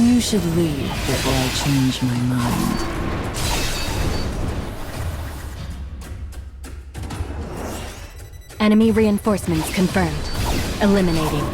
You should leave before I change my mind. Enemy reinforcements confirmed. Eliminating.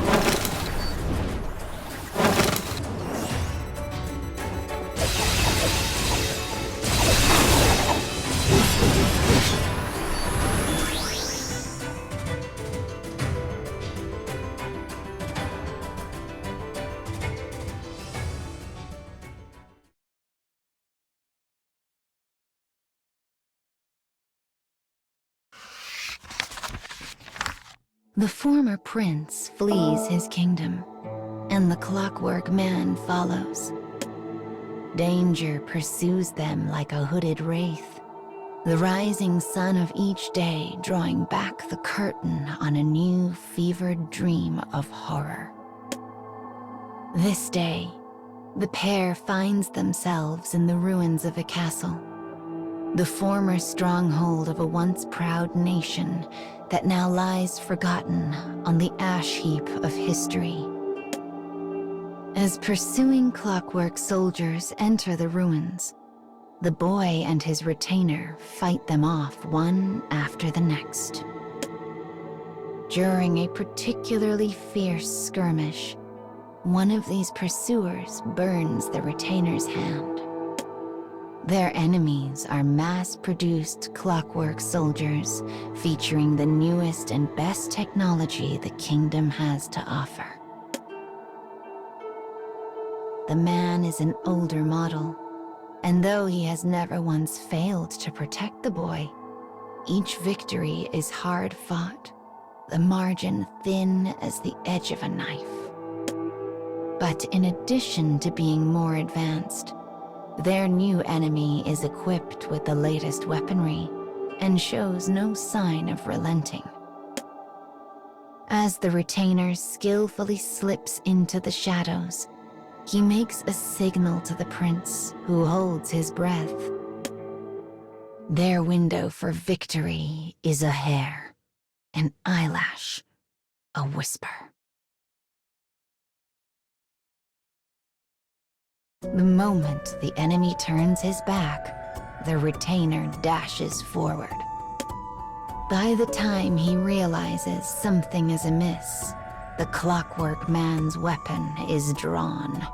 The former prince flees his kingdom, and the clockwork man follows. Danger pursues them like a hooded wraith, the rising sun of each day drawing back the curtain on a new fevered dream of horror. This day, the pair finds themselves in the ruins of a castle, the former stronghold of a once proud nation that now lies forgotten on the ash heap of history. As pursuing clockwork soldiers enter the ruins, the boy and his retainer fight them off one after the next. During a particularly fierce skirmish, one of these pursuers burns the retainer's hand. Their enemies are mass-produced clockwork soldiers featuring the newest and best technology the kingdom has to offer. The man is an older model, and though he has never once failed to protect the boy, each victory is hard-fought, the margin thin as the edge of a knife. But in addition to being more advanced, their new enemy is equipped with the latest weaponry and shows no sign of relenting. As the retainer skillfully slips into the shadows, he makes a signal to the prince, who holds his breath. Their window for victory is a hair, an eyelash, a whisper. The moment the enemy turns his back, the retainer dashes forward. By the time he realizes something is amiss, the clockwork man's weapon is drawn.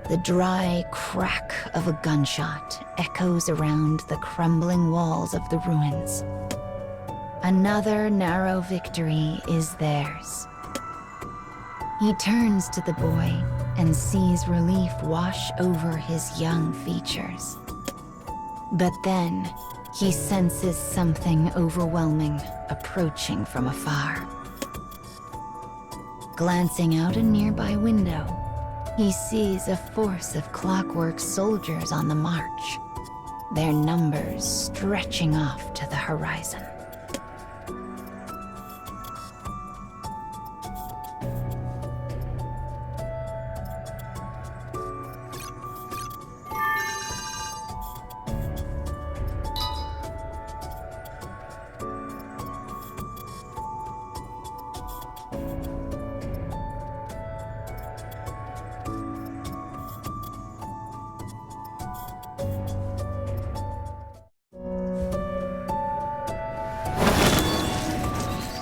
The dry crack of a gunshot echoes around the crumbling walls of the ruins. Another narrow victory is theirs. He turns to the boy and sees relief wash over his young features. But then, he senses something overwhelming approaching from afar. Glancing out a nearby window, he sees a force of clockwork soldiers on the march, their numbers stretching off to the horizon.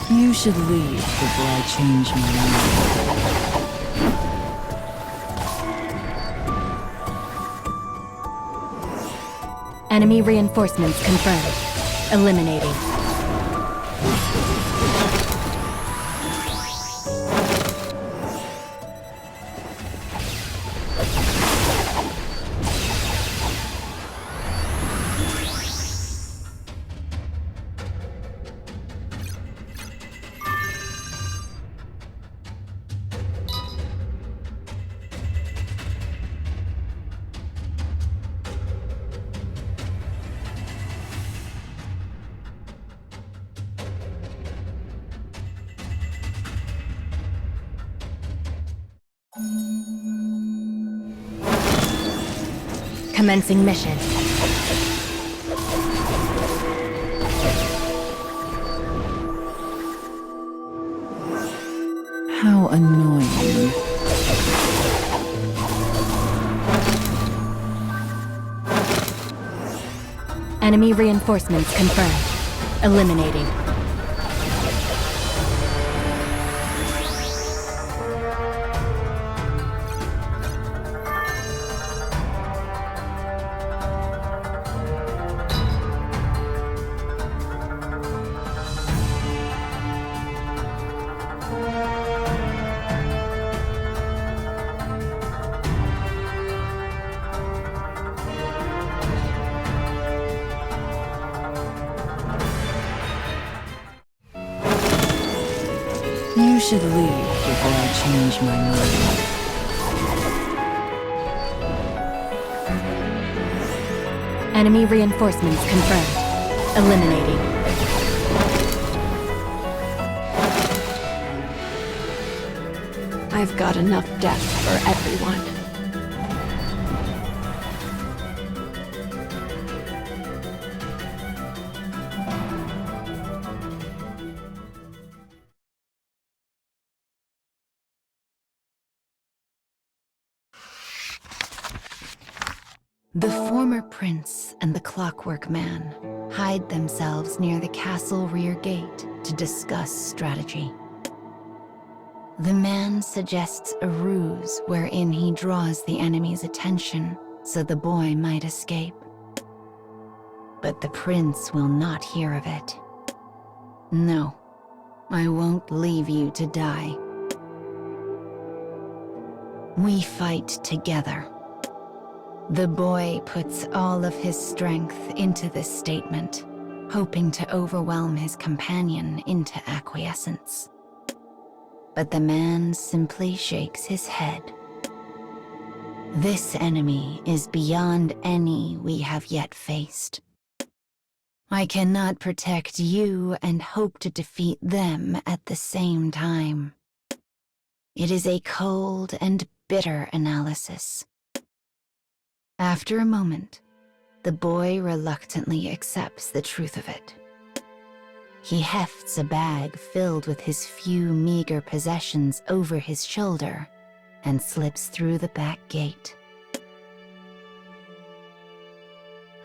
You should leave before I change my mind. Enemy reinforcements confirmed. Eliminating. Commencing mission. How annoying. Enemy reinforcements confirmed. Eliminating. You should leave before I change my mind. Enemy reinforcements confirmed. Eliminating. I've got enough death for everyone. The former prince and the clockwork man hide themselves near the castle rear gate to discuss strategy. The man suggests a ruse wherein he draws the enemy's attention so the boy might escape. But the prince will not hear of it. No, I won't leave you to die. We fight together. The boy puts all of his strength into this statement, hoping to overwhelm his companion into acquiescence. But the man simply shakes his head. This enemy is beyond any we have yet faced. I cannot protect you and hope to defeat them at the same time. It is a cold and bitter analysis. After a moment, the boy reluctantly accepts the truth of it. He hefts a bag filled with his few meager possessions over his shoulder and slips through the back gate.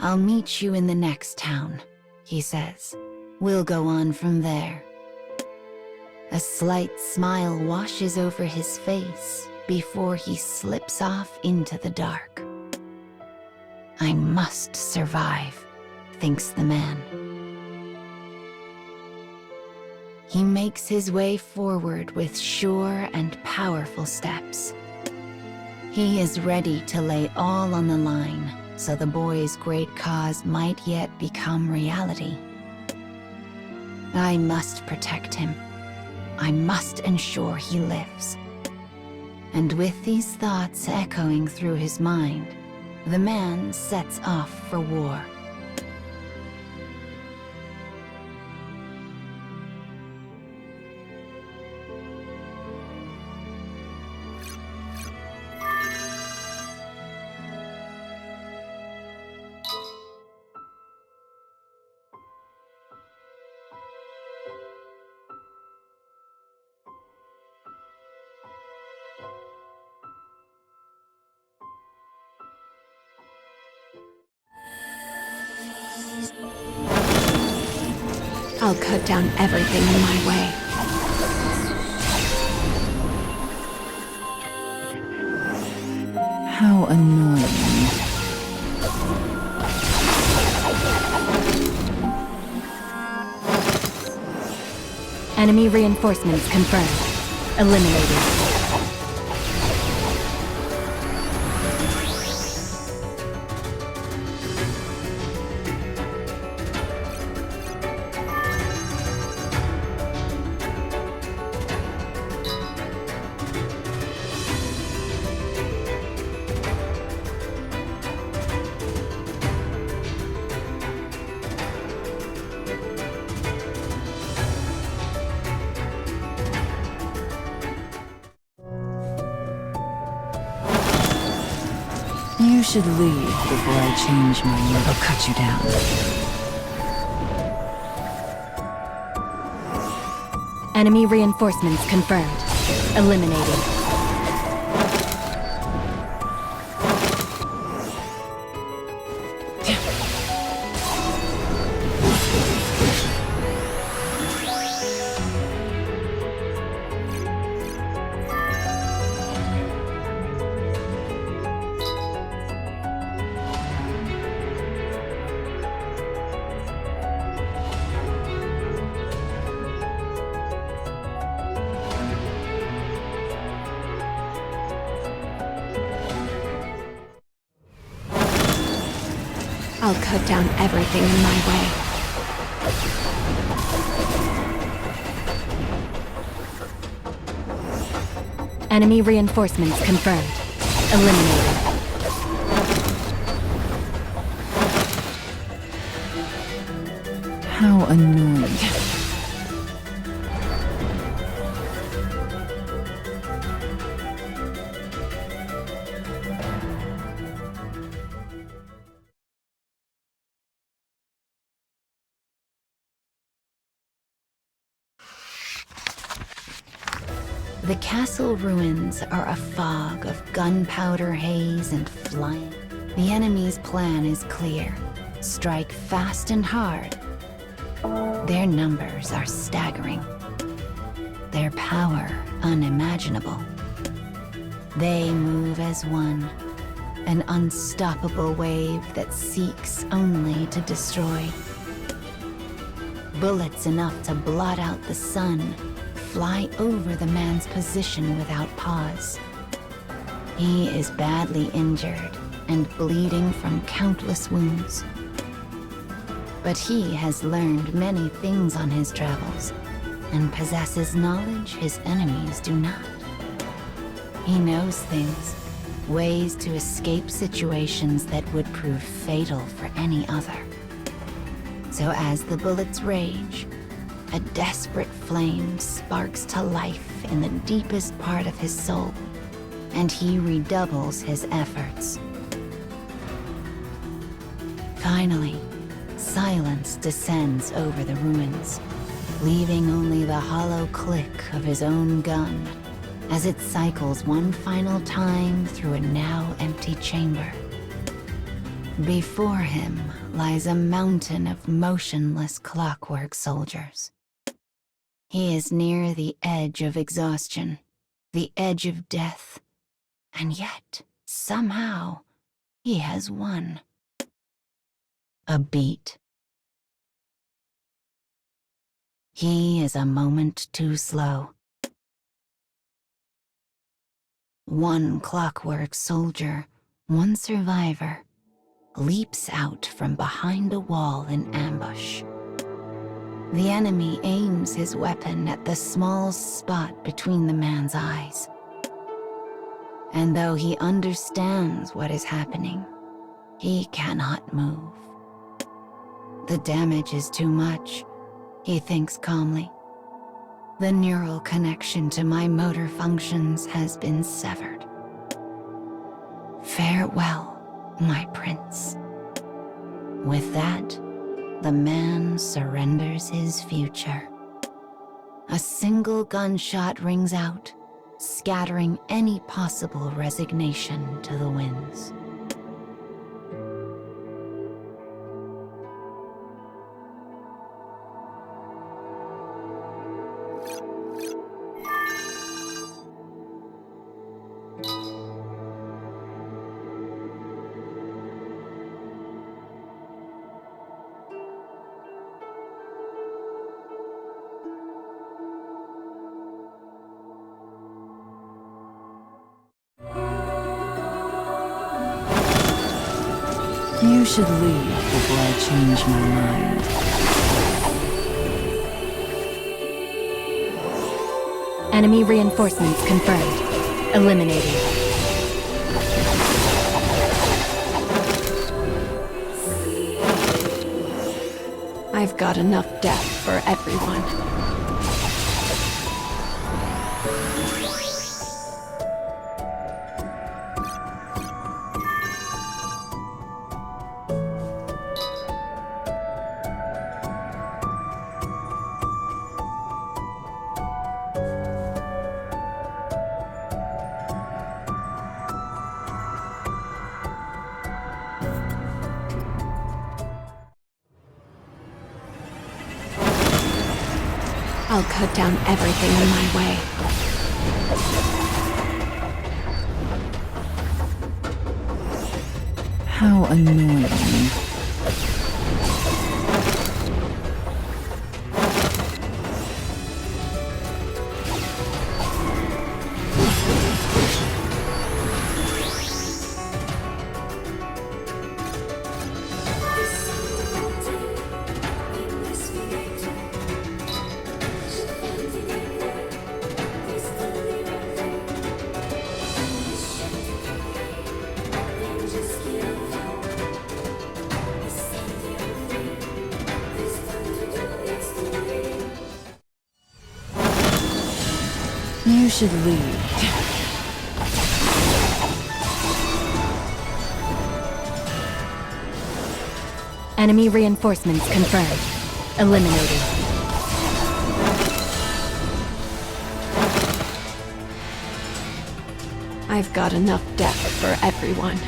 I'll meet you in the next town, he says. We'll go on from there. A slight smile washes over his face before he slips off into the dark. I must survive, thinks the man. He makes his way forward with sure and powerful steps. He is ready to lay all on the line so the boy's great cause might yet become reality. I must protect him. I must ensure he lives. And with these thoughts echoing through his mind, the man sets off for war. I'll cut down everything in my way. How annoying. Enemy reinforcements confirmed. Eliminated. You should leave before I change my mind. I'll cut you down. Enemy reinforcements confirmed. Eliminated. I'll cut down everything in my way. Enemy reinforcements confirmed. Eliminated. How annoying. The castle ruins are a fog of gunpowder haze and flying. The enemy's plan is clear. Strike fast and hard. Their numbers are staggering. Their power unimaginable. They move as one, an unstoppable wave that seeks only to destroy. Bullets enough to blot out the sun fly over the man's position without pause. He is badly injured and bleeding from countless wounds. But he has learned many things on his travels and possesses knowledge his enemies do not. He knows things, ways to escape situations that would prove fatal for any other. So as the bullets rage, a desperate flame sparks to life in the deepest part of his soul, and he redoubles his efforts. Finally, silence descends over the ruins, leaving only the hollow click of his own gun as it cycles one final time through a now empty chamber. Before him lies a mountain of motionless clockwork soldiers. He is near the edge of exhaustion, the edge of death, and yet, somehow, he has won. A beat. He is a moment too slow. One clockwork soldier, one survivor, leaps out from behind a wall in ambush. The enemy aims his weapon at the small spot between the man's eyes. And though he understands what is happening, he cannot move. The damage is too much, he thinks calmly. The neural connection to my motor functions has been severed. Farewell, my prince. With that, the man surrenders his future. A single gunshot rings out, scattering any possible resignation to the winds. You should leave before I change my mind. Enemy reinforcements confirmed. Eliminated. I've got enough death for everyone. I'll cut down everything in my way. How annoying. You should leave. Enemy reinforcements confirmed. Eliminated. I've got enough death for everyone.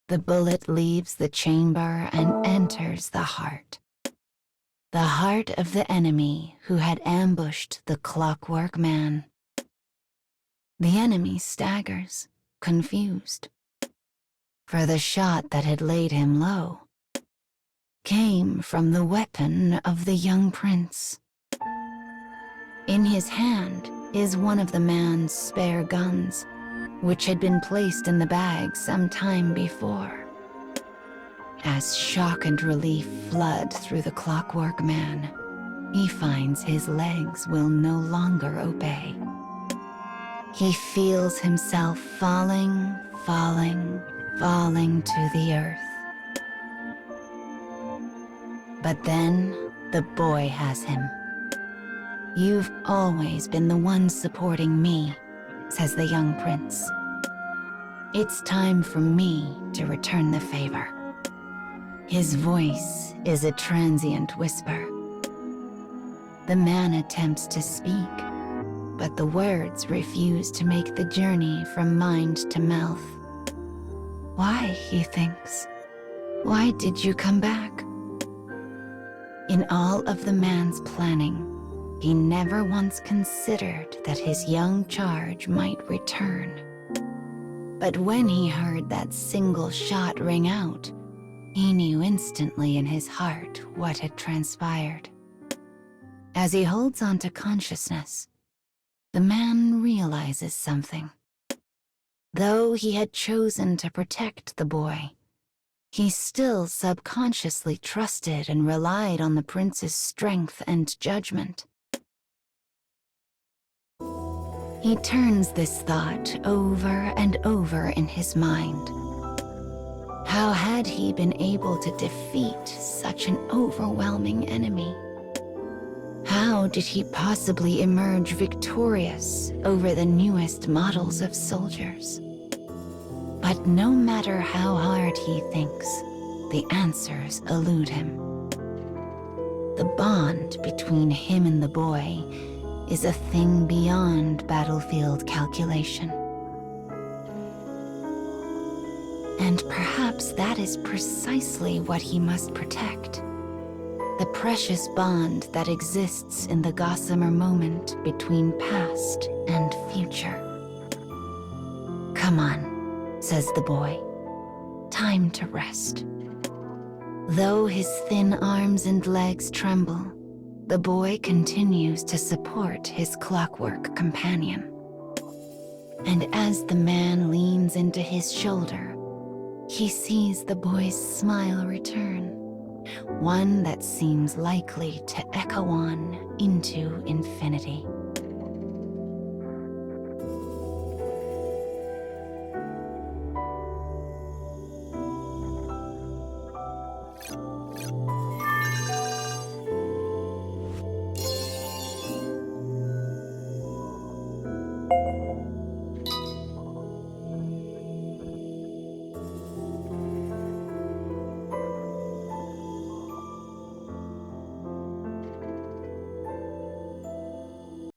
The bullet leaves the chamber and enters the heart. The heart of the enemy who had ambushed the Clockwork Man. The enemy staggers, confused. For the shot that had laid him low came from the weapon of the young prince. In his hand is one of the man's spare guns, which had been placed in the bag some time before. As shock and relief flood through the Clockwork Man, he finds his legs will no longer obey. He feels himself falling, falling, falling to the earth. But then the boy has him. "You've always been the one supporting me," says the young prince. "It's time for me to return the favor." His voice is a transient whisper. The man attempts to speak, but the words refuse to make the journey from mind to mouth. Why, he thinks. Why did you come back? In all of the man's planning, he never once considered that his young charge might return. But when he heard that single shot ring out, he knew instantly in his heart what had transpired. As he holds on to consciousness, the man realizes something. Though he had chosen to protect the boy, he still subconsciously trusted and relied on the prince's strength and judgment. He turns this thought over and over in his mind. How had he been able to defeat such an overwhelming enemy? How did he possibly emerge victorious over the newest models of soldiers? But no matter how hard he thinks, the answers elude him. The bond between him and the boy is a thing beyond battlefield calculation. And perhaps that is precisely what he must protect. The precious bond that exists in the gossamer moment between past and future. "Come on," says the boy. "Time to rest." Though his thin arms and legs tremble, the boy continues to support his clockwork companion. And as the man leans into his shoulder, he sees the boy's smile return, one that seems likely to echo on into infinity.